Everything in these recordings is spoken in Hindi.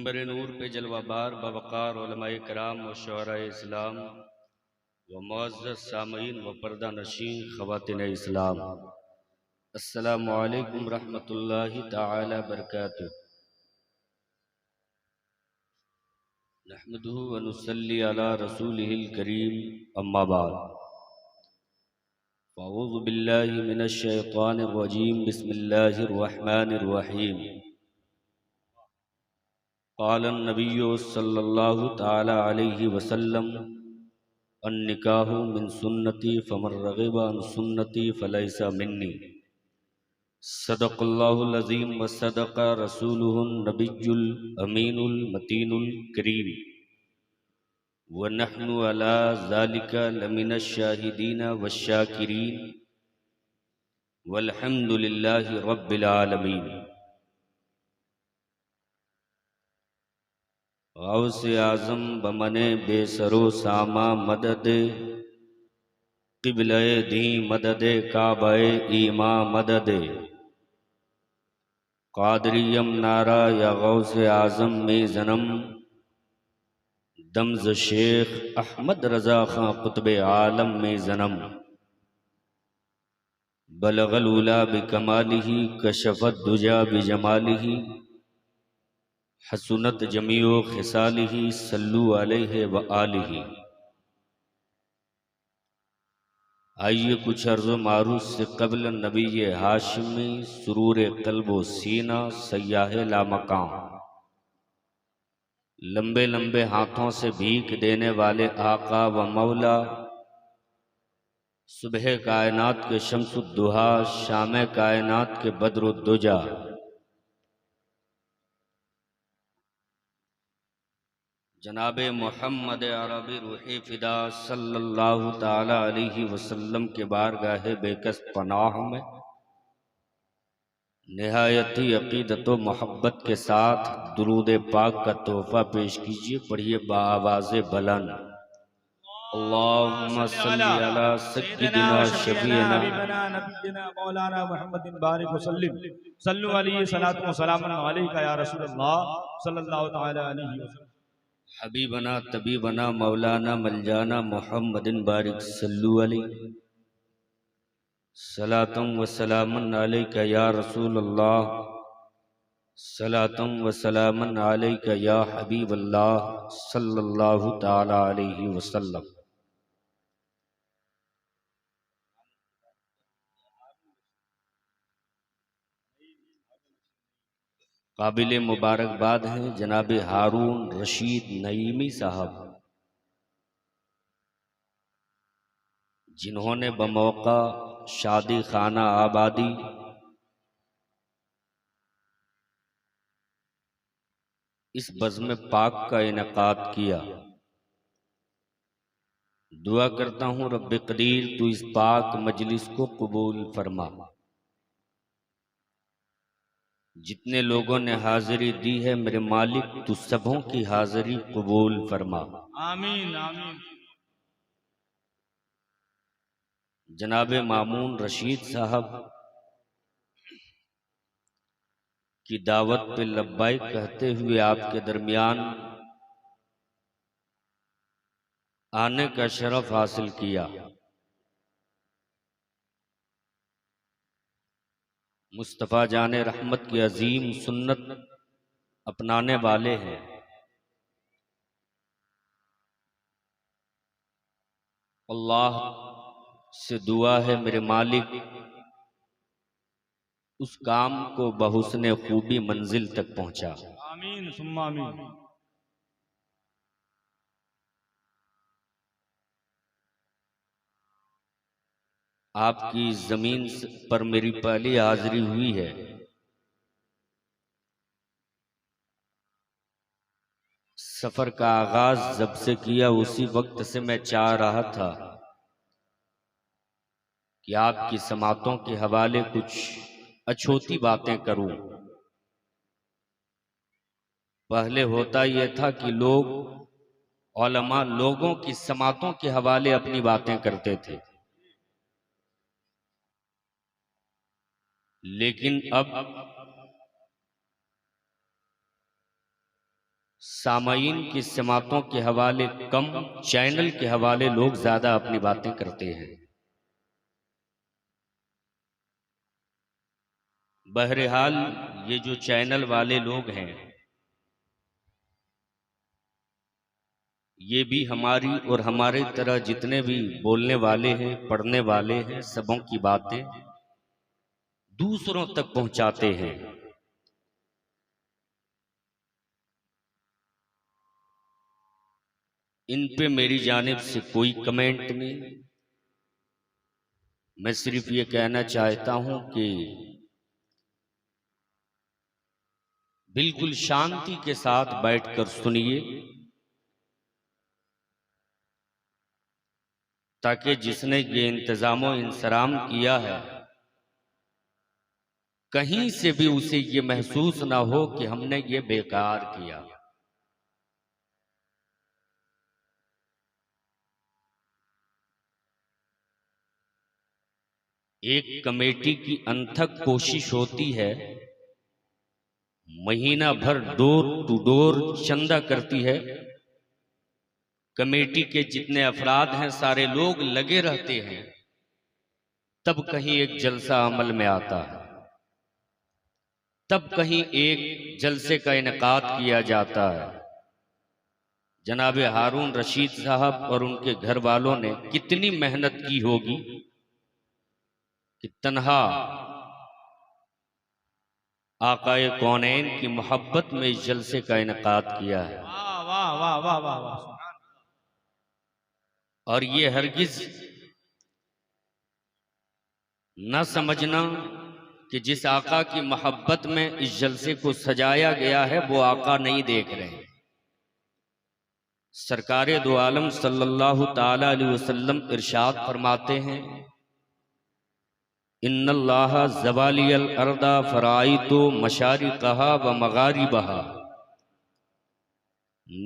मिंबर नूर पे जलवाबार बवक़ार उलमाए कराम व शुअराए इस्लाम व मुअज़्ज़ज़ सामीन व पर्दा नशीन ख़वातीन इस्लाम, अस्सलामु अलैकुम रहमतुल्लाहि तआला बरकातुहू। नहमदुहु व नुसल्ली अला रसूलिहिल करीम, अम्मा बाद। अऊज़ु बिल्लाहि मिनश शैतानिर रजीम, बिस्मिल्लाहिर रहमानिर रहीम। क़ालन नबिय्यु सल्लल्लाहु तआला अलैहि वसल्लम, अन्निकाहु मिन सुन्नती फमन रग़िबा अन सुन्नती फ़लैसा मिन्नी। सदक़ल्लाहुल अज़ीम व सदक़ रसूलुहुन नबिय्युल अमीनुल मतीनुल करीम व नहनु अला ज़ालिका लमिनश शाहिदीन वश्शाकिरीन वल्हम्दुलिल्लाहि रब्बिल आलमीन। गौसे आज़म बमने बेसरो सामा मदद, क़िबले दी मदद काबे ईमा मदद। क़ादरियम नारा या गौसे आज़म में जन्म, दमज़ शेख अहमद रज़ा खां कुतुब आलम में जन्म। बलगल उला बिकमालिही कशफत दुजा बिजमालिही, हसुनत जमीओ खिसालिही सल्लु अलैहि व आलिही। आइए कुछ अर्ज़ मारूफ से क़ब्ल नबी हाशिमी, सुरूर क़ल्ब सीना सयाह लामकाम। लंबे लंबे हाथों से भीख देने वाले आका व मौला, सुबह कायनात के शम्सुद्दुहा, शाम कायनात के बद्रुद्दुजा। जनाबे मोहम्मद अरबी रूही फ़िदा सल्लल्लाहु ताला अलैहि वसल्लम के बारगाह बेकस पनाह में निहायती अक़ीदत व मोहब्बत के साथ दुरूद पाक का तोहफ़ा पेश कीजिए। पढ़िए बाआवाज़े बुलंद, अल्लाहुम्मा सल्ली अला सय्यिदिना शफ़ीना नबीना मौलाना मुहम्मदिन बारिक वसल्लिम, सल्लु अलैहि सलातु व सलामुन अलैका या रसूलल्लाह सल्लल्लाहु तआला अलैहि वसल्लम। हबीबना तबीबना मौलाना मलजाना मुहम्मदिन बारिक सल्लु अलैहि, सलातम व सलामन अलैका या रसूलल्लाह, सलातम व सलामन अलैका या हबीबल्लाह सल्लल्लाहु तआला अलैहि वसल्लम। काबिल मुबारकबाद हैं जनाब हारून रशीद नईमी साहब, जिन्होंने बमौका शादी खाना आबादी इस बज़्म पाक का इनेकाद किया। दुआ करता हूँ रब्बे कदीर तू इस पाक मजलिस को कबूल फरमा। जितने लोगों ने हाजिरी दी है मेरे मालिक, तू सबों की हाजिरी कबूल फरमा। आमीन आमीन। जनाब मामून रशीद साहब की दावत पे लब्बाइक कहते हुए आपके दरमियान आने का शरफ हासिल किया। मुस्तफ़ा जाने रहमत की अजीम सुन्नत अपनाने वाले हैं। अल्लाह से दुआ है मेरे मालिक, उस काम को बहुस्ने खूबी मंजिल तक पहुंचा। आमीन सुम्मा आमीन। आपकी जमीन पर मेरी पहली हाजिरी हुई है। सफर का आगाज जब से किया उसी वक्त से मैं चाह रहा था कि आपकी समातों के हवाले कुछ अछूती बातें करूं। पहले होता यह था कि लोग उलमा लोगों की समातों के हवाले अपनी बातें करते थे, लेकिन अब सामाईन की समातों के हवाले कम, चैनल के हवाले लोग ज्यादा अपनी बातें करते हैं। बहरहाल ये जो चैनल वाले लोग हैं ये भी हमारी और हमारे तरह जितने भी बोलने वाले हैं, पढ़ने वाले हैं, सबों की बातें दूसरों तक पहुंचाते हैं। इन पे मेरी जानिब से कोई कमेंट नहीं। मैं सिर्फ ये कहना चाहता हूं कि बिल्कुल शांति के साथ बैठकर सुनिए, ताकि जिसने ये इंतजामो इंसराम किया है कहीं से भी उसे ये महसूस ना हो कि हमने ये बेकार किया। एक कमेटी की अनथक कोशिश होती है, महीना भर डोर टू डोर चंदा करती है। कमेटी के जितने अफराद हैं सारे लोग लगे रहते हैं, तब कहीं एक जलसा अमल में आता है, तब कहीं एक जलसे का इनेकाद किया जाता है। जनाब हारून रशीद साहब और उनके घर वालों ने कितनी मेहनत की होगी कि तन्हा आकाए कौनैन की मोहब्बत में इस जलसे का इनेकाद किया है। वाह वाह वाह वाह वाह वाह। और ये हरगिज न समझना कि जिस आका की मोहब्बत में इस जलसे को सजाया गया है वो आका नहीं देख रहे। सरकारे दो आलम सल्लल्लाहु ताला अलैहि वसल्लम इरशाद फरमाते हैं, इन्नल्लाह ज़वालियल अर्दा फराइतो मशारिक़हा व मगारिबहा।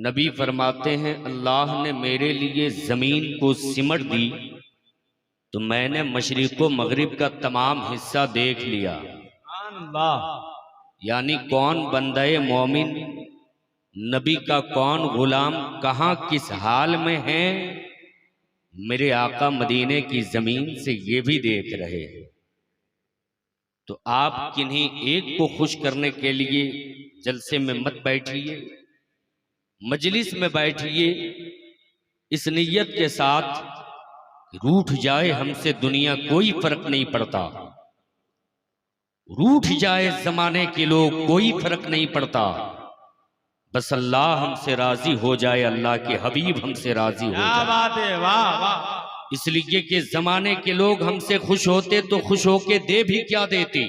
नबी फरमाते हैं अल्लाह ने मेरे लिए जमीन को सिमट दी तो मैंने मशरिक़ व मगरिब का तमाम हिस्सा देख लिया। यानी कौन बंदे मोमिन, नबी का कौन गुलाम कहाँ किस हाल में है, मेरे आका मदीने की जमीन से ये भी देख रहे हैं। तो आप किन्हीं एक को खुश करने के लिए जलसे में मत बैठिए, मजलिस में बैठिए इस नीयत के साथ रूठ जाए हमसे दुनिया कोई फर्क नहीं पड़ता, रूठ जाए जमाने के लोग कोई फर्क नहीं पड़ता, बस अल्लाह हमसे राजी हो जाए, अल्लाह के हबीब हमसे राजी हो जाए। बात है, वाह वाह। इसलिए कि जमाने के लोग हमसे खुश होते तो खुश होके दे भी क्या देते।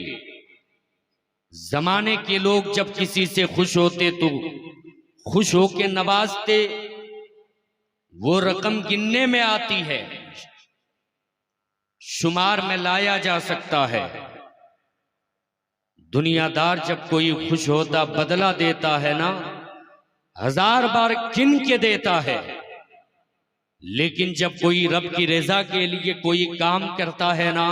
जमाने के लोग जब किसी से खुश होते तो खुश होके नवाजते, वो रकम गिनने में आती है, शुमार में लाया जा सकता है। दुनियादार जब कोई खुश होता बदला देता है ना, 1000 बार गिन के देता है, लेकिन जब कोई रब की रजा के लिए कोई काम करता है ना,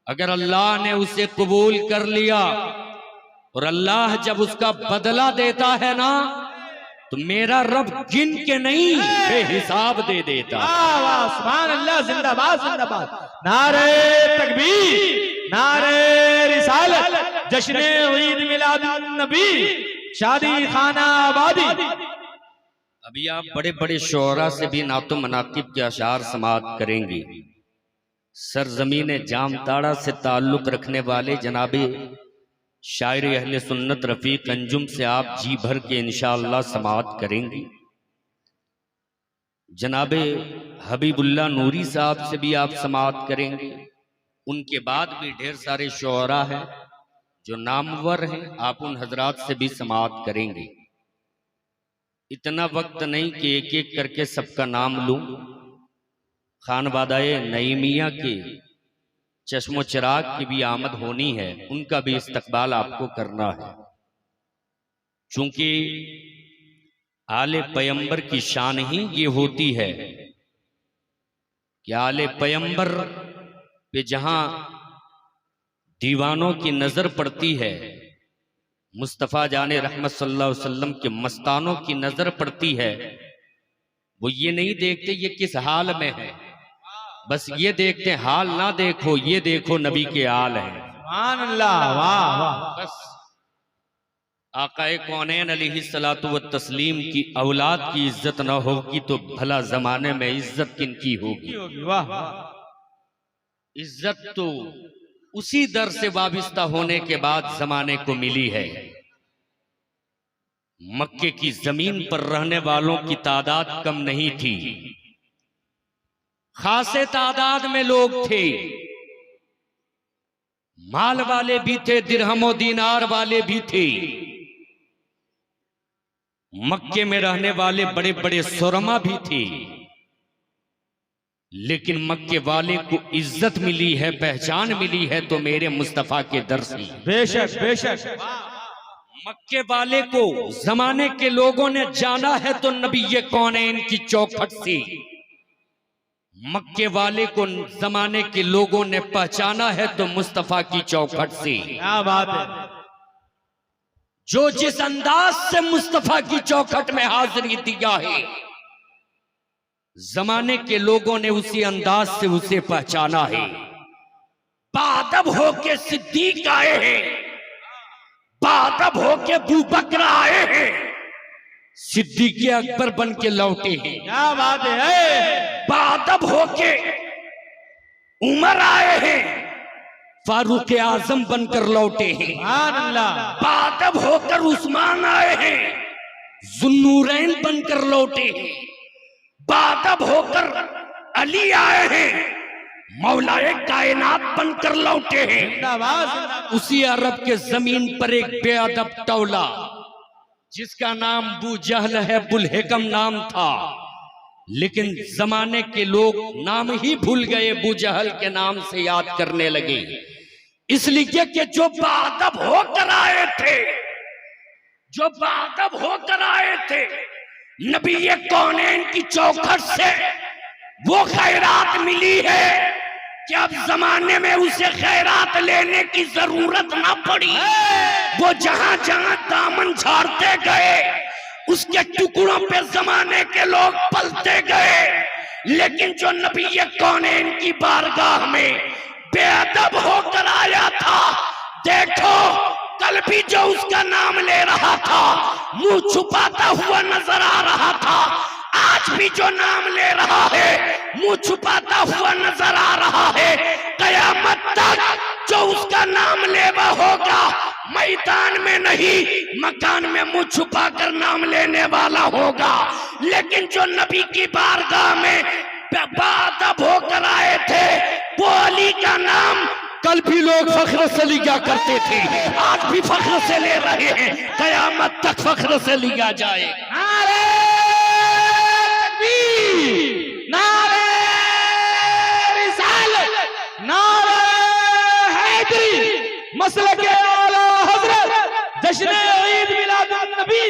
अगर अल्लाह ने उसे कबूल कर लिया और अल्लाह जब उसका बदला देता है ना, तो मेरा रब गिन के नहीं बेहिसाब दे देता। वाह सुभान अल्लाह, जिंदाबाद जिंदाबाद, नारे तकबीर, नारे रिसालत, जश्न ईद मिलादुन नबी, शादी खाना आबादी। अभी आप बड़े बड़े शोरा से भी नातो मनाकिब के अशार समात करेंगे। सरजमीन जामताड़ा से ताल्लुक रखने वाले जनाबे शायर अहले सुन्नत रफीक अंजुम से आप जी भर के इंशाअल्लाह समात करेंगे। जनाबे हबीबुल्लाह नूरी साहब से भी आप समात करेंगे। उनके बाद भी ढेर सारे शोरा हैं जो नामवर हैं, आप उन हजरात से भी समात करेंगे। इतना वक्त नहीं कि एक एक करके सबका नाम लूं। खानवादाए नईमिया के चश्मो चिराग की भी आमद होनी है, उनका भी इस्तकबाल आपको करना है। चूंकि आले पैगंबर की शान ही ये होती है कि आले पैगंबर पे जहां दीवानों की नजर पड़ती है, मुस्तफ़ा जाने रहमत सल्लल्लाहु अलैहि वसल्लम के मस्तानों की नजर पड़ती है, वो ये नहीं देखते ये किस हाल में है, बस ये देखते हाल ना देखो, ये देखो नबी के हाल है। सुभान अल्लाह, वाह वाह। बस आकाए कौनैन अलैहिस्सलातु व तस्लीम की औलाद की इज्जत ना होगी तो भला जमाने में इज्जत किनकी होगी। वाह वाह। इज्जत तो उसी दर से वाबिस्ता होने के बाद जमाने को मिली है। मक्के की जमीन पर रहने वालों की तादाद कम नहीं थी, खासे तादाद में लोग थे, माल वाले भी थे, दिरहमो दीनार वाले भी थे। मक्के में रहने वाले बड़े बड़े सुरमा भी थे, लेकिन मक्के वाले को इज्जत मिली है, पहचान मिली है तो मेरे मुस्तफा के दर से। बेशक बेशक। मक्के वाले को जमाने के लोगों ने जाना है तो नबी कौनैन की चौखट से। मक्के वाले को जमाने के लोगों ने पहचाना है तो मुस्तफा की चौखट से। क्या बात है। जो जिस अंदाज से मुस्तफा की चौखट में हाजिरी दिया है, जमाने के लोगों ने उसी अंदाज से उसे पहचाना है। बादब होके सिद्दीक आए हैं, बादब होके अबू बकर आए हैं, सिद्दीक अकबर बन के लौटे हैं। क्या बात है। बादब होके उमर आए हैं, फारूक आजम बनकर लौटे हैं। सुभान अल्लाह। बादब होकर उस्मान आए हैं, जुन्नूरैन बनकर लौटे हैं। बादब होकर अली आए हैं, मौलाए कायनात बनकर लौटे हैं। उसी अरब के जमीन पर एक बेअदब टौला जिसका नाम बू जहल है, बुलहेकम नाम था, लेकिन जमाने के लोग नाम ही भूल गए, बू जहल के नाम से याद करने लगे। इसलिए कि जो बादब होकर आए थे, जो बादब होकर आए थे नबी कौनैन की चौखट से, वो खैरात मिली है कि अब जमाने में उसे खैरात लेने की जरूरत ना पड़ी। वो जहां जहां दामन झाड़ते गए, उसके टुकड़ों पे जमाने के लोग पलते गए, लेकिन जो नबी कौनैन की बारगाह में बेअदब होकर आया था, देखो कल भी जो उसका नाम ले रहा था मुंह छुपाता हुआ नजर आ रहा था, आज भी जो नाम ले रहा है मुंह छुपाता हुआ नजर आ रहा है। कयामत तक जो उसका नाम लेवा होगा, मैदान में नहीं मकान में मुंह छुपा कर नाम लेने वाला होगा। लेकिन जो नबी की बारगाह में बादब होकर आए थे, वो अली का नाम कल भी लोग फख्र से लिया करते थे, आज भी फख्र से ले रहे हैं, कयामत तक फख्र से लिया जाए। नारे तकबीर, नारे रिसालत, नारे हैदरी, मसलक आला हजरत, जश्न ईद मिलादुन नबी।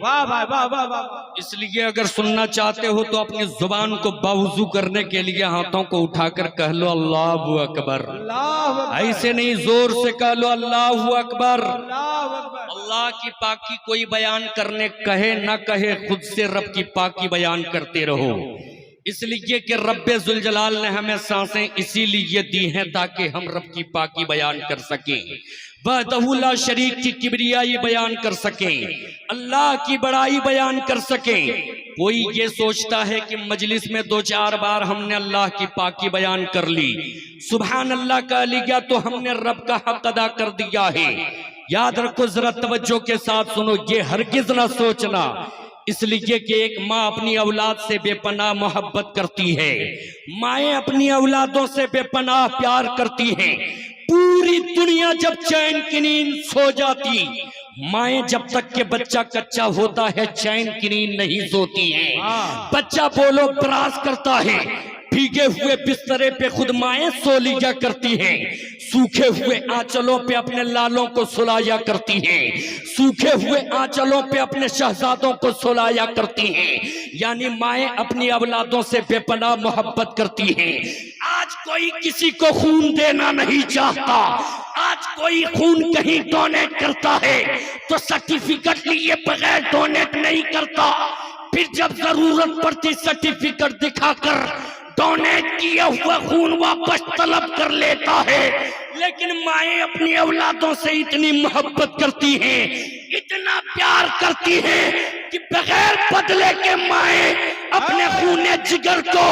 वाह वाह वाह वाह वाह। इसलिए अगर सुनना चाहते हो तो अपनी जुबान को बावजू करने के लिए हाथों को उठाकर कह लो अल्लाहु अकबर। ऐसे नहीं, जोर से कह लो अल्लाहु अकबर। अल्लाह की पाकी कोई बयान करने कहे ना कहे, खुद से रब की पाकी बयान करते रहो। इसलिए कि रब्बे जुल जलाल ने हमें सांसें इसीलिए दी हैं ताकि हम रब की पाकी बयान कर सकें, वहदहुल्ला शरीक की किबरियाई बयान कर सकें, अल्लाह की बड़ाई बयान कर सकें। कोई ये सोचता है कि मजलिस में 2-4 बार हमने अल्लाह की पाकी बयान कर ली, सुभान अल्लाह कह लिया तो हमने रब का हक अदा कर दिया है। याद रखो, जरा तवज्जो के साथ सुनो, ये हरगिज ना सोचना। इसलिए कि एक माँ अपनी औलाद से बेपनाह मोहब्बत करती है, माएँ अपनी औलादों से बेपनाह प्यार करती हैं। पूरी दुनिया जब चैन की नींद सो जाती, माएँ जब तक के बच्चा कच्चा होता है चैन की नींद नहीं सोती हैं। बच्चा बोलो बरास करता है, भीगे हुए बिस्तरे पे खुद माएँ सो लिया करती हैं, सूखे हुए आंचलों पे अपने लालों को सुलाया करती हैं, सूखे हुए आंचलों पे अपने शहजादों को सुलाया करती हैं। यानी माएँ अपनी औलादों से बेपनाह मोहब्बत करती हैं। आज कोई किसी को खून देना नहीं चाहता, आज आज कोई खून कहीं डोनेट करता है तो सर्टिफिकेट लिए बगैर डोनेट नहीं करता, फिर जब जरूरत पड़ती सर्टिफिकेट दिखाकर डोनेट किया हुआ खून वापस तलब कर लेता है। लेकिन माएं अपनी औलादों से इतनी मोहब्बत करती हैं, इतना प्यार करती हैं कि बगैर बदले के माएं अपने खूने जिगर को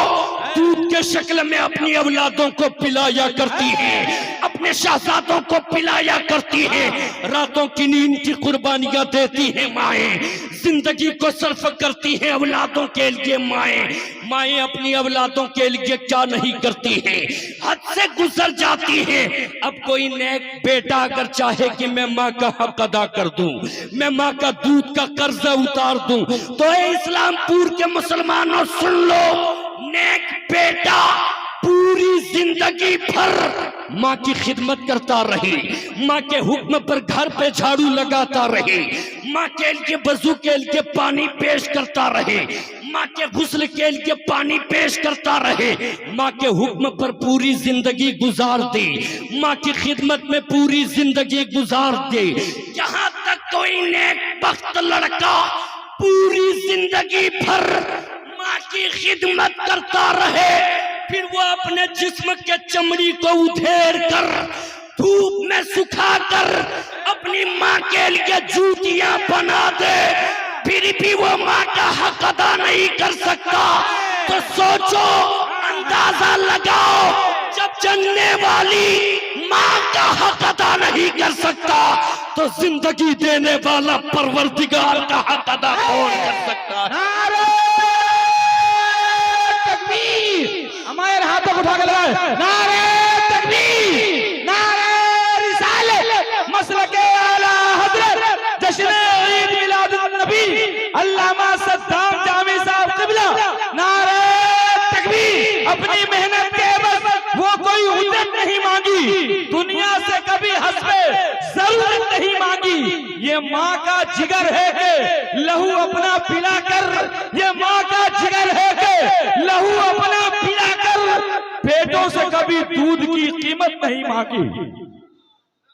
दूध के शक्ल में अपनी औलादों को पिलाया करती हैं, अपने शहजादों को पिलाया करती हैं, रातों की नींद की कुर्बानियां देती हैं माएं, जिंदगी को सर्फ करती हैं औलादों के लिए माएं। माएं अपनी औलादों के लिए क्या नहीं करती हैं, हद से गुजर जाती हैं। अब कोई नेक बेटा अगर चाहे कि मैं माँ का हक अदा कर दूं, मैं माँ का दूध का कर्जा उतार दूं, तो इस्लामपुर के मुसलमानों सुन लो, नेक बेटा पूरी जिंदगी भर माँ की खिदमत करता रहे, माँ के हुक्म पर घर पे झाड़ू लगाता रहे, माँ के लिए वजू के लिए पानी पेश करता रहे, माँ के गुस्ल के लिए पानी पेश करता रहे, माँ के हुक्म पर पूरी जिंदगी गुजार दे, माँ की खिदमत में पूरी जिंदगी गुजार दे। यहाँ तक कोई नेक बख्त लड़का पूरी जिंदगी भर माँ की खिदमत करता रहे, फिर वो अपने जिस्म के चमड़ी को उधेड़ कर धूप में सुखाकर अपनी माँ के लिए जूतियां बना दे, फिर भी वो माँ का हक अदा नहीं कर सकता। तो सोचो, अंदाजा लगाओ, जब जन्ने वाली माँ का हक अदा नहीं कर सकता तो जिंदगी देने वाला परवरदिगार का हक अदा कौन कर सकता है? हमारे हाथों को उठा के लगाए, नारे तकबीर, नारे रिसालत, मसलके आला हजरत, जश्न ईद मिलादुन नबी, अल्लामा सद्दाम जामी साहब क़िबला, नारे तकबीर। अपनी मेहनत के बस वो कोई उजरत नहीं मांगी, दुनिया से कभी हस्बे जरूरत नहीं मांगी। ये माँ का जिगर है कि लहू अपना पिलाकर, ये माँ का जिगर है कि लहू अपना पिलाकर पेटों से कभी दूध की कीमत नहीं मांगी।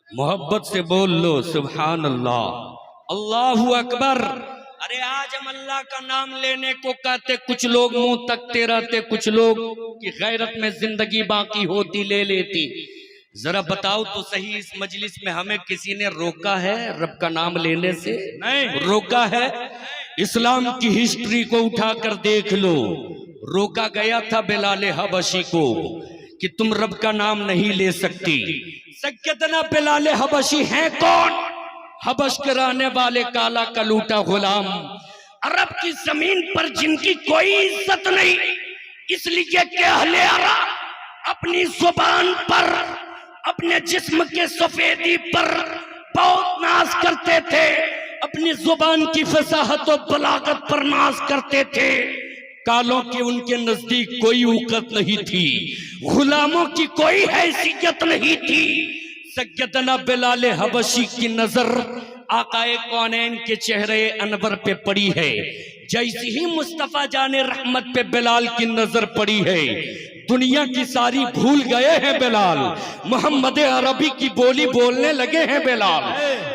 मोहब्बत से बोल लो सुभान अल्लाह, अल्लाहू अकबर। अरे आज हम अल्लाह का नाम लेने को कहते, कुछ लोग मुंह तकते रहते, कुछ लोग की गैरत में जिंदगी बाकी होती ले लेती। जरा बताओ तो सही, इस मजलिस में हमें किसी ने रोका है रब का नाम लेने से? नहीं रोका है? इस्लाम की हिस्ट्री को उठाकर देख लो, रोका गया था बिलाल हबशी को कि तुम रब का नाम नहीं ले सकती। सैयदना बिलाल हबशी हैं कौन? हबश के रहने वाले काला कलूटा गुलाम, अरब की जमीन पर जिनकी कोई इज्जत नहीं, इसलिए कि अहले अरब अपनी जुबान पर, अपने जिस्म के सफेदी पर बहुत नाज करते थे, अपनी जुबान की फसाहत और बलागत पर नाज करते थे। कालों की उनके नजदीक कोई औकत नहीं थी, गुलामों की कोई हैसियत नहीं थी। सैयदना बिलाल हबशी की नजर आकाए कौनैन के चेहरे अनवर पे पड़ी है, जैसी ही मुस्तफा जाने रहमत पे बिलाल की नजर पड़ी है, दुनिया की सारी भूल गए हैं बिलाल, मोहम्मद अरबी की बोली बोलने लगे हैं बिलाल।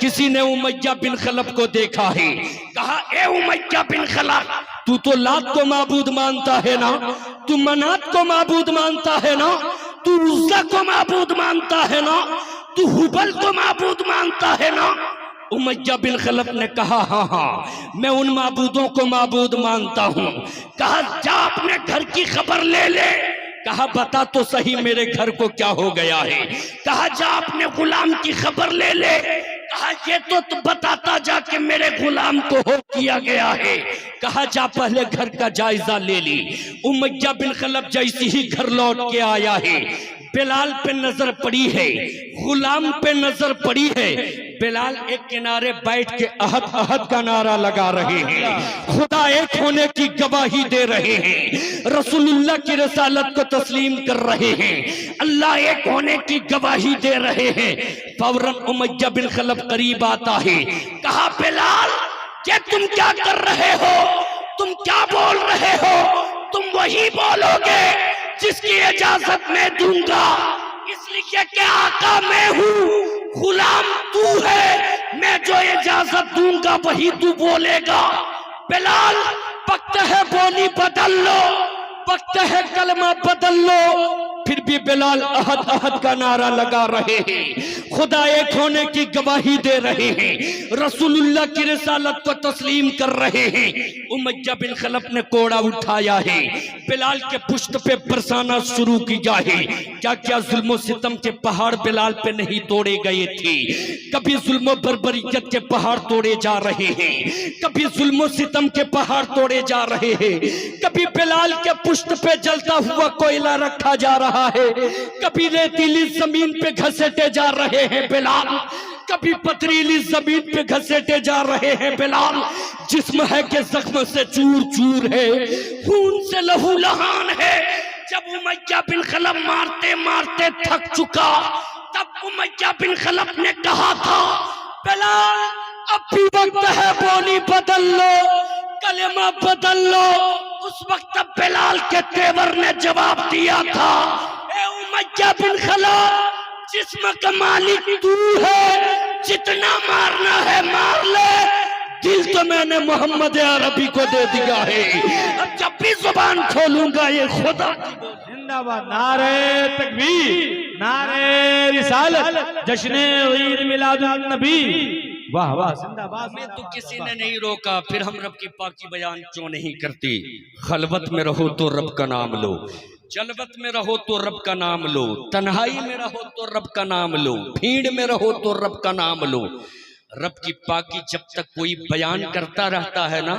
किसी ने उमैया बिन खलफ को देखा है, कहा ए उमैया बिन खलफ, तू तो लात को माबूद मानता है ना, तू मनात को माबूद मानता है ना, तू उज़्ज़ा को माबूद मानता है ना, तू हुबल को माबूद मानता है ना। उमैया बिन खलफ ने कहा हाँ हाँ, मैं उन माबूदों को माबूद मानता हूँ। कहा जा अपने घर की खबर ले ले। कहा बता तो सही मेरे घर को क्या हो गया है। कहा जा अपने गुलाम की खबर ले ले। कहा ये तो बताता जा कि मेरे गुलाम को हो किया गया है। कहा जा पहले घर का जायजा ले ली। उमैया बिन खलफ जैसी ही घर लौट के आया है, बिलाल पे नजर पड़ी है, गुलाम पे नजर पड़ी है। बिलाल एक किनारे बैठ के अहद अहद का नारा लगा रहे हैं, खुदा एक होने की गवाही दे रहे हैं, रसूलुल्लाह की रसालत को तस्लीम कर रहे हैं, अल्लाह एक होने की गवाही दे रहे हैं। फौरन उमैया बिन खलफ करीब आता है। कहा बिलाल ये तुम क्या कर रहे हो, तुम क्या बोल रहे हो, तुम वही बोलोगे जिसकी इजाजत मैं दूंगा, इसलिए कि आका मैं हूँ, गुलाम तू है, मैं जो इजाजत दूंगा वही तू बोलेगा। बिलाल वक्त है बोली बदल लो, वक्त है कलमा बदल लो। फिर भी बिलाल अहद अहद का नारा लगा रहे हैं, खुदा एक होने की गवाही दे रहे हैं, रसूलुल्लाह की रिसालत को तस्लीम कर रहे हैं। उमय्या बिन खलफ ने कोड़ा उठाया है, बिलाल के पुश्त पे बरसाना शुरू किया है। क्या क्या जुल्म सितम के पहाड़ बिलाल पे नहीं तोड़े गए थे। कभी जुल्म बर्बरियत के पहाड़ तोड़े जा रहे हैं, कभी जुल्म सितम के पहाड़ तोड़े जा रहे हैं, कभी बिलाल के पुश्त पे जलता हुआ कोयला रखा जा रहा है, कभी रेतीली जमीन पे घसीटे जा रहे हैं बिलाल, कभी पथरीली जमीन पे घसीटे जा रहे हैं बिलाल। जिस्म है कि जख्म से चूर चूर है, खून से लहू लहान है। जब उमय्या बिन खलफ मारते मारते थक चुका, तब उमय्या बिन खलफ ने कहा था, बिलाल अब भी वक्त है बोली बदल लो, कलेमा बदल लो। उस वक्त बिलाल के तेवर ने जवाब दिया था, ए उमय्या बिन खलफ, जिस्म का मालिक तू है, जितना मारना है मार ले, दिल तो मैंने मोहम्मद अरबी को दे दिया है। अब जब भी जुबान खोलूंगा ये खुदा जिंदाबाद। नारे तकबीर, नारे रिसालत, जश्न ईद मिलादुन नबी। वाह वाह, जिंदाबाद। हमें तो किसी ने नहीं रोका, फिर हम रब की पाकी बयान क्यों नहीं करते। खलवत में रहो तो रब का नाम लो, जलवत में रहो तो रब का नाम लो, तन्हाई में रहो तो रब का नाम लो, भीड़ में रहो तो रब का नाम लो। रब की पाकी जब तक कोई बयान करता रहता है ना,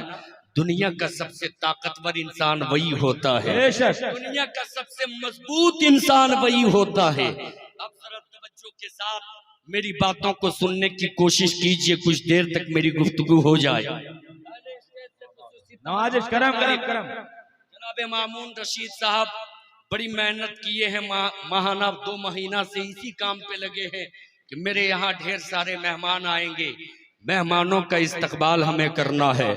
दुनिया का सबसे ताकतवर इंसान वही होता है, दुनिया का सबसे मजबूत इंसान वही होता है। अब जरा तवज्जो के साथ मेरी बातों को सुनने की कोशिश कीजिए, कुछ देर तक मेरी गुफ्तगू हो जाए। नवाजिश करम करम करम। जनाब मामून रशीद साहब बड़ी मेहनत किए हैं, माहाना 2 महीना से इसी काम पे लगे हैं कि मेरे यहाँ ढेर सारे मेहमान आएंगे, मेहमानों का इस्तकबाल हमें करना है।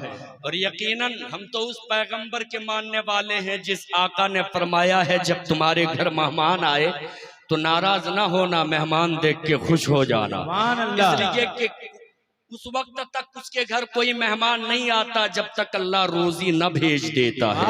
और यकीनन हम तो उस पैगंबर के मानने वाले हैं जिस आका ने फरमाया है, जब तुम्हारे घर मेहमान आए तो नाराज ना होना, मेहमान देख के खुश हो जाना। इसलिए कि उस वक्त तक उसके घर कोई मेहमान नहीं आता जब तक अल्लाह रोजी न भेज देता है।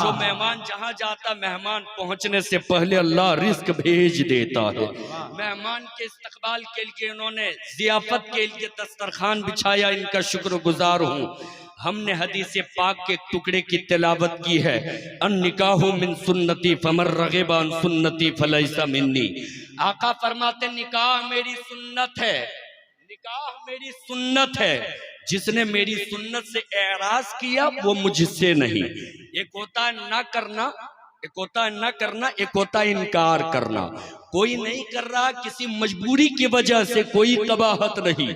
जो मेहमान जहाँ जाता, मेहमान पहुँचने से पहले अल्लाह रिस्क भेज देता है। मेहमान के इस्तकबाल के लिए उन्होंने जियाफत के लिए दस्तरखान बिछाया, इनका शुक्रगुजार हूँ। हमने हदीस पाक के टुकड़े की तिलावत की है, अन निकाहु मिन सुन्नती फमर रग़िबा अन सुन्नती फलैसा मिन्नी। आका फरमाते निकाह मेरी सुन्नत है, निकाह मेरी सुन्नत है, जिसने मेरी सुन्नत से एराज किया वो मुझसे नहीं। एक होता है ना करना, एक होता है ना करना, एक होता है इनकार करना। कोई नहीं कर रहा किसी मजबूरी की वजह से, कोई कबाहत नहीं,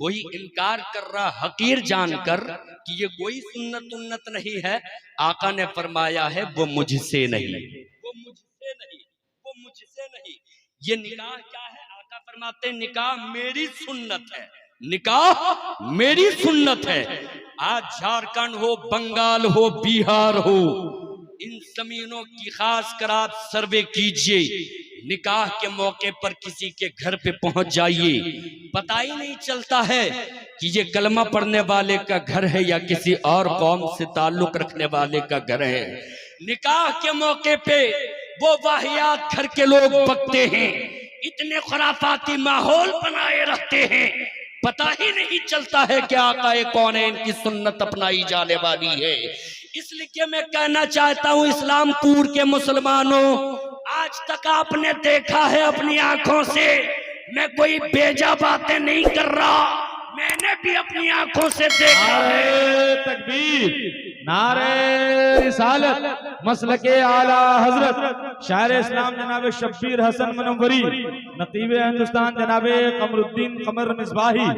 कोई इनकार कर रहा हकीर जानकर कि ये कोई सुन्नत उन्नत नहीं है। आका ने फरमाया है वो मुझसे नहीं, वो मुझसे नहीं, वो मुझसे नहीं। ये निकाह क्या है? आका फरमाते निकाह मेरी सुन्नत है, निकाह मेरी सुन्नत है। आज झारखंड हो, बंगाल हो, बिहार हो, इन जमीनों की खास कर आप सर्वे कीजिए। निकाह के मौके पर किसी के घर पे पहुंच जाइए, पता ही नहीं चलता है कि ये कलमा पढ़ने वाले का घर है या किसी और कौम से ताल्लुक रखने वाले का घर है। निकाह के मौके पे वो वाहियात घर के लोग बकते हैं, इतने खुराफाती माहौल बनाए रखते हैं, पता ही नहीं चलता है कि आका कौन है, इनकी सुन्नत अपनाई जाने वाली है। इसलिए मैं कहना चाहता हूँ इस्लामपुर के मुसलमानों, आज तक आपने देखा है अपनी आंखों से, मैं कोई बेजा बातें नहीं कर रहा, मैंने भी अपनी आंखों से देखा है। तकबीर, नारे रिसालत, मसलके आला हजरत शायर इस्लाम जनाब शब्बीर हसन मनव्वरी, नतीब हिंदुस्तान जनाब कमरुद्दीन कमर मिसबाही।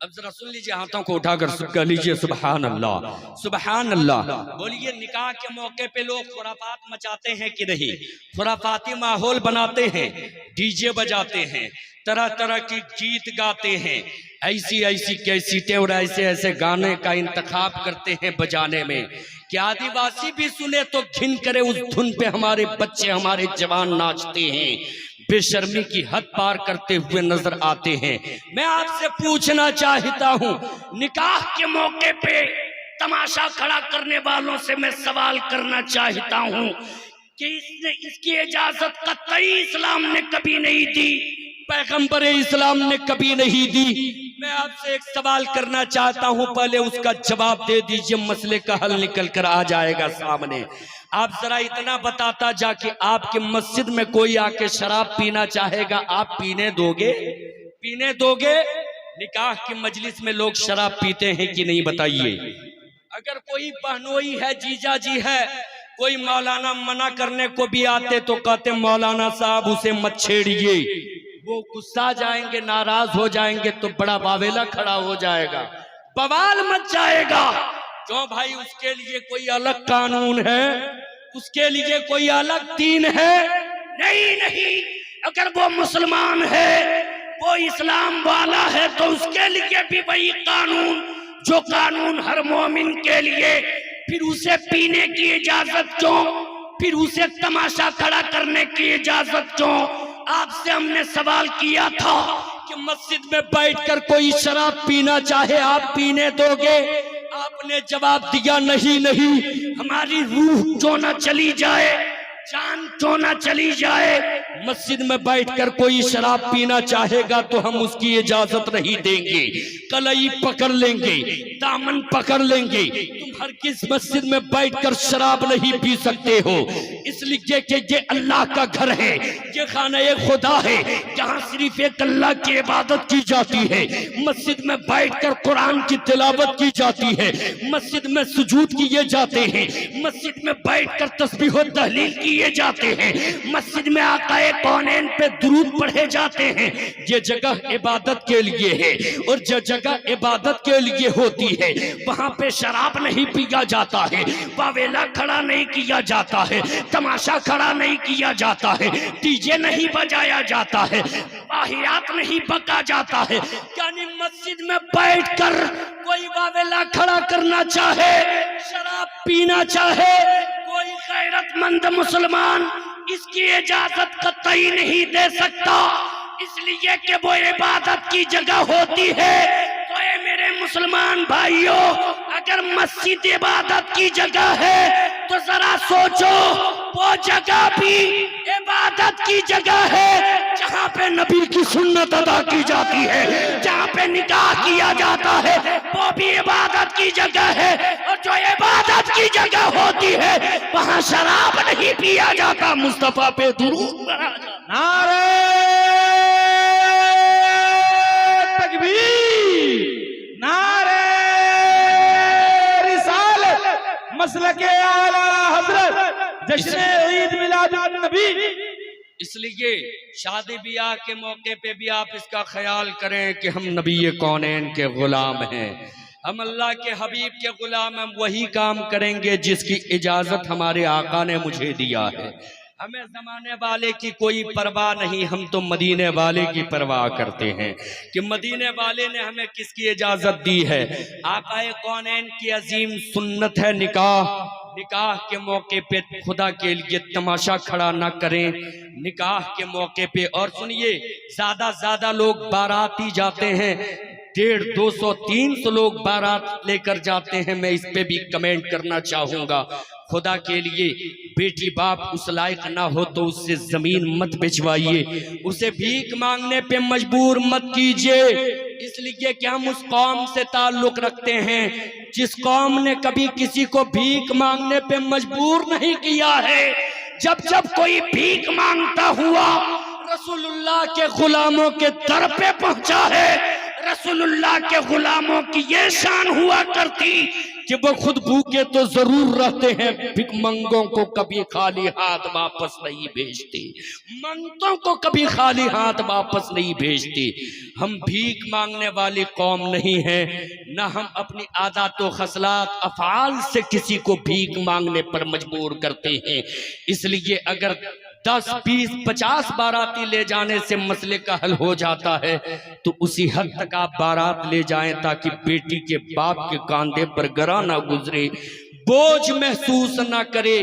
अब जरा सुन लीजिए, हाथों को उठाकर कह लीजिए सुबहान अल्लाह, सुबहान अल्लाह। बोलिए निकाह के मौके पे लोग खुराफात मचाते हैं कि नहीं? खुराफाती माहौल बनाते हैं, डीजे बजाते हैं, तरह तरह की गीत गाते हैं, ऐसी ऐसी कैसेटें और ऐसे ऐसे गाने का इंतखाब करते हैं बजाने में कि आदिवासी भी सुने तो घिन करे उस धुन पे हमारे बच्चे, हमारे जवान नाचते हैं। बेशर्मी की हद पार करते हुए नजर आते हैं। मैं आपसे पूछना चाहता हूं, निकाह के मौके पे तमाशा खड़ा करने वालों से मैं सवाल करना चाहता हूं कि इसकी इजाजत कतई इस्लाम ने कभी नहीं दी, पैगंबर इस्लाम ने कभी नहीं दी। मैं आपसे एक सवाल करना चाहता हूं, पहले उसका जवाब दे दीजिए, मसले का हल निकल कर आ जाएगा सामने। आप जरा इतना बताता जाके आपके मस्जिद में कोई आके शराब पीना चाहेगा, आप पीने दोगे? पीने दोगे? निकाह की मजलिस में लोग शराब पीते हैं कि नहीं बताइए? अगर कोई बहनोई है, जीजा जी है, कोई मौलाना मना करने को भी आते तो कहते मौलाना साहब उसे मत छेड़िए, वो गुस्सा जाएंगे, नाराज हो जाएंगे तो बड़ा बावेला खड़ा हो जाएगा, बवाल मच जाएगा। क्यों भाई? उसके लिए कोई अलग कानून है, उसके लिए कोई अलग दीन है? नहीं नहीं, अगर वो मुसलमान है, वो इस्लाम वाला है, तो उसके लिए भी वही कानून जो कानून हर मोमिन के लिए। फिर उसे पीने की इजाजत क्यों? फिर उसे तमाशा खड़ा करने की इजाजत क्यों? आपसे हमने सवाल किया था कि मस्जिद में बैठकर कोई शराब पीना चाहे, आप पीने दोगे? आपने जवाब दिया नहीं नहीं, हमारी रूह क्यों ना चली जाए, जान क्यों ना चली जाए। मस्जिद में बैठकर कोई शराब पीना चाहेगा तो हम उसकी इजाजत नहीं देंगे, कलाई पकड़ लेंगे, दामन पकड़ लेंगे। तुम हर किस मस्जिद में बैठकर शराब नहीं पी सकते हो, इसलिए कि ये अल्लाह का घर है, ये खाना खुदा है, जहाँ सिर्फ एक अल्लाह की इबादत की जाती है। मस्जिद में बैठकर कुरान की तिलावत की जाती है, मस्जिद में सुजूद किए जाते हैं, मस्जिद में बैठकर तस्बीह और तहलील किए जाते हैं, मस्जिद में आकाए कौनैन पे दुरूद पढ़े जाते हैं। ये जगह इबादत के लिए है, और जो जगह इबादत के लिए होती है वहां पे शराब नहीं पिया जाता है, बावेला खड़ा नहीं किया जाता है, तमाशा खड़ा नहीं किया जाता है, डीजे नहीं बजाया जाता है, वाहियात नहीं बका जाता है। यानी मस्जिद में बैठकर कोई बावेला खड़ा करना चाहे, शराब पीना चाहे, कोई गैरतमंद मुसलमान इसकी इजाजत कतई नहीं दे सकता, इसलिए कि वो इबादत की जगह होती है। तो ये मेरे मुसलमान भाइयों, अगर मस्जिद इबादत की जगह है तो जरा सोचो, वो जगह भी इबादत की जगह है जहाँ पे नबी की सुन्नत अदा की जाती है, जहाँ पे निकाह किया जाता है, वो भी इबादत की जगह है। और जो इबादत की जगह होती है वहाँ शराब नहीं पिया जाता, मुस्तफा पे दुरूद पढ़ा जाता। नारे तकबीर, नारे रिसालत, मसलके आला हजरत, जश्न ईद मिलादुन नबी। इसलिए शादी ब्याह के मौके पे भी आप इसका ख्याल करें कि हम नबी कौनैन के गुलाम हैं, हम अल्लाह के हबीब के गुलाम, हम वही काम करेंगे जिसकी इजाजत हमारे आका ने मुझे दिया है। हमें जमाने वाले की कोई परवाह नहीं, हम तो मदीने वाले की परवाह करते हैं कि मदीने वाले ने हमें किसकी इजाजत दी है। आकाए कौनैन की अजीम सुन्नत है निकाह। निकाह के मौके पे खुदा के लिए तमाशा खड़ा ना करें, निकाह के मौके पे। और सुनिए, ज्यादा लोग बाराती जाते हैं, 150, 200, 300 लोग बारात लेकर जाते हैं। मैं इस पे भी कमेंट करना चाहूंगा, खुदा के लिए बेटी बाप उस लायक ना हो तो उससे जमीन मत भिजवाइए, उसे भीख मांगने पे मजबूर मत कीजिए, इसलिए कि हम उस कौम से ताल्लुक रखते हैं जिस कौम ने कभी किसी को भीख मांगने पे मजबूर नहीं किया है। जब जब कोई भीख मांगता हुआ रसूलुल्लाह के गुलामों के दर पे पहुंचा है, रसूलुल्लाह के गुलामों की ये शान हुआ करती कि वो खुद भूखे तो जरूर रहते हैं, भिखमंगों को कभी खाली हाथ वापस नहीं भेजते, मंगतों को कभी खाली हाथ वापस नहीं भेजते। हम भीख मांगने वाली कौम नहीं है, ना हम अपनी आदत व खसलात अफआल से किसी को भीख मांगने पर मजबूर करते हैं। इसलिए अगर 10, 20, 50 बाराती ले जाने से मसले का हल हो जाता है तो उसी हद तक आप बारात ले जाएं ताकि बेटी के बाप के कांधे पर गरा ना गुजरे, बोझ महसूस ना करे।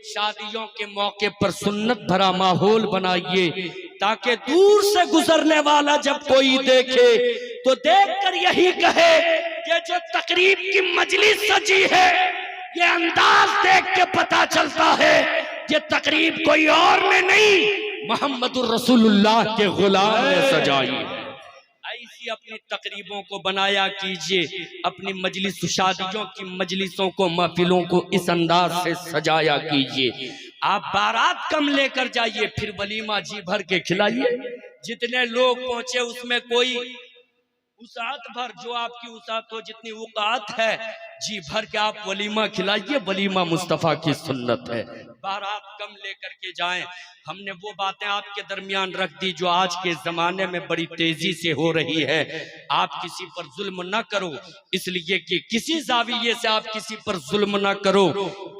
शादियों के मौके पर सुन्नत भरा माहौल बनाइए, ताकि दूर से गुजरने वाला जब कोई देखे तो देखकर यही कहे कि जो तकरीब की मजलिस सजी है, ये अंदाज देख के पता चलता है ये तकरीब कोई और ने नहीं मोहम्मदुर रसूलुल्लाह के गुलाम ने सजाई है। ऐसी अपनी तकरीबों को बनाया कीजिए, अपनी मजलिस शादियों की मजलिसों को, महफिलों को इस अंदाज से सजाया कीजिए। आप बारात कम लेकर जाइए, फिर वलीमा जी भर के खिलाइए। जितने लोग पहुंचे उसमें कोई उसात भर, जो आपकी उसात हो, जितनी औकात है जी भर के आप वलीमा खिलाइए। वलीमा मुस्तफा की सुन्नत है। बारात कम लेकर के जाएं। हमने वो बातें आपके दरमियान रख दी जो आज के जमाने में बड़ी तेजी से हो रही है। आप किसी पर जुल्म न करो, इसलिए कि किसी जाविये से आप किसी पर जुल्म न करो,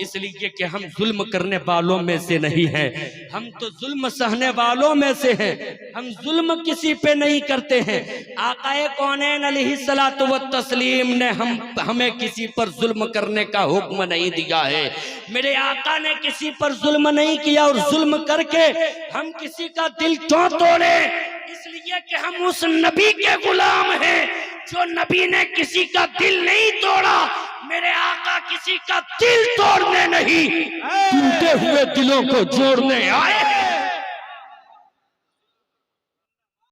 इसलिए कि हम जुल्म करने वालों में से नहीं हैं, हम तो जुल्म सहने वालों में से हैं। हम जुल्म किसी पे नहीं करते हैं। आकाए कौनैन अलैहिस्सलातु व तस्लीम ने हमें किसी पर जुल्म करने का हुक्म नहीं दिया है। मेरे आका ने किसी पर जुल्म नहीं किया, और जुल्म करके हम किसी का दिल क्यों तोड़े? इसलिए कि हम उस नबी के गुलाम हैं जो नबी ने किसी का दिल नहीं तोड़ा। मेरे आका किसी का दिल तोड़ने नहीं, टूटे हुए दिलों को जोड़ने आए